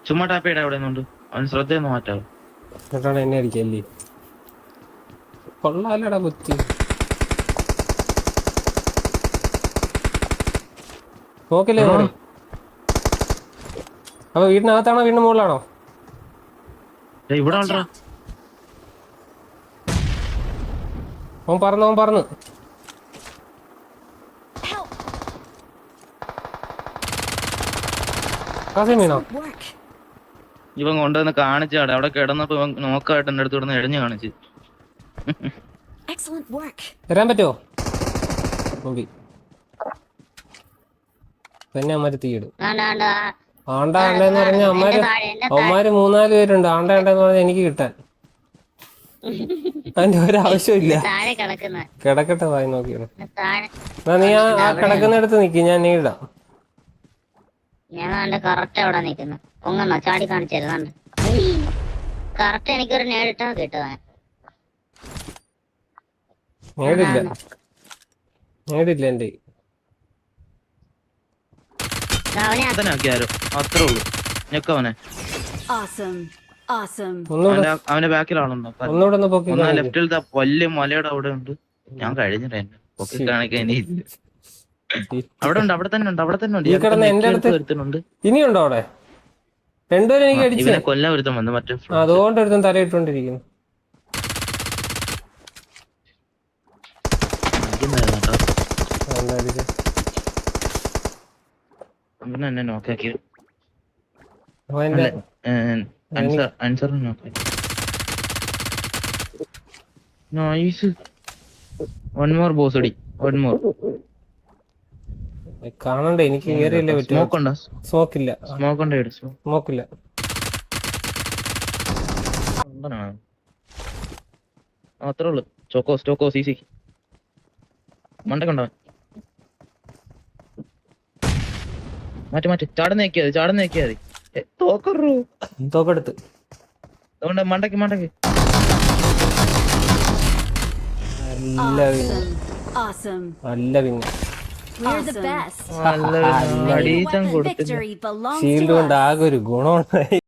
ചുമ്മാ ടാപ്പ് ചെയ്യടാ അവിടെ നിന്നുണ്ട്. അവൻ ശ്രദ്ധയൊന്നും മാറ്റാവും. എന്നിട്ടാണ് എന്നെ അടിക്കല്ലേ? കൊള്ളാലടാ ബുദ്ധി. നോക്കില്ലേ മോനെ? അപ്പൊ വീടിനകത്താണോ വീടിന് മുകളിലാണോ? ഇവിടെ ഉണ്ടോ? അവൻ പറന്ന് വീണോ? ഇവൻ കൊണ്ടുവന്ന് കാണിച്ചാടെ അവിടെ കിടന്നപ്പോ ഇവൻ നോക്കായിട്ട് എന്റെ അടുത്ത് കിടന്ന് എഴഞ്ഞു കാണിച്ച്. തരാൻ പറ്റുമോ? തന്നെ അമ്മര് തീയിടും. ആണ്ടെന്ന് പറഞ്ഞ അവന്മാര് 3-4 പേരുണ്ട്. ആണ്ടെന്ന് പറഞ്ഞ എനിക്ക് കിട്ടാൻ അതിന്റെ ഒരാവശ്യമില്ല. കിടക്കട്ടെ വായി നോക്കിയാണ്. നീ ആ കിടക്കുന്നിടത്ത് നിക്ക്, ഞാൻ നീടാം. ഞാൻ കറക്റ്റ് അവിടെ നിക്കുന്നു. പൊങ്ങണോ? ചാടി കാണിച്ചിരുന്നുണ്ട്. കറക്റ്റ് എനിക്കൊരു നേരിട്ടാ കിട്ടുവാൻ. നേടില്ല എന്റെ. അത്രേ ഉള്ളൂ. ഞെക്കവനെ അവന്റെ ബാക്കിലാണുണ്ടോ? ലെഫ്റ്റിലത്തെ വലിയ മലയുടെ അവിടെ ഉണ്ട്. ഞാൻ കഴിഞ്ഞിട്ട് എന്നെ പൊക്കി കാണിക്കാൻ ഇനിയില്ല. അവിടെ ഉണ്ട്, അവിടെ തന്നെ ഉണ്ട്, അവിടെ തന്നെ ഉണ്ട്. ഇനിയുണ്ടോ അവിടെ? രണ്ടുപേരും എനിക്ക് അടിച്ചു. കൊല്ലാൻ ഒരുത്തം വന്നു. മറ്റേ അതുകൊണ്ട് ഒരുത്തം തലയിട്ടുകൊണ്ടിരിക്കുന്നു. എന്നെ നോക്കാക്കി. കാണണ്ടേ? എനിക്ക് കേറിയല്ലേ പറ്റും. സ്മോക്കില്ല. അത്രേ ഉള്ളു. സ്റ്റോക്കോ സി മണ്ടക്കണ്ടോ? മാറ്റി ചാടുന്ന നോക്കിയാ മതി. തോക്കെടുത്ത് അതുകൊണ്ട് മണ്ടക്ക് അല്ല പിന്നെ ഷീൽഡ് കൊണ്ട് ആകെ ഒരു ഗുണമുണ്ടായി.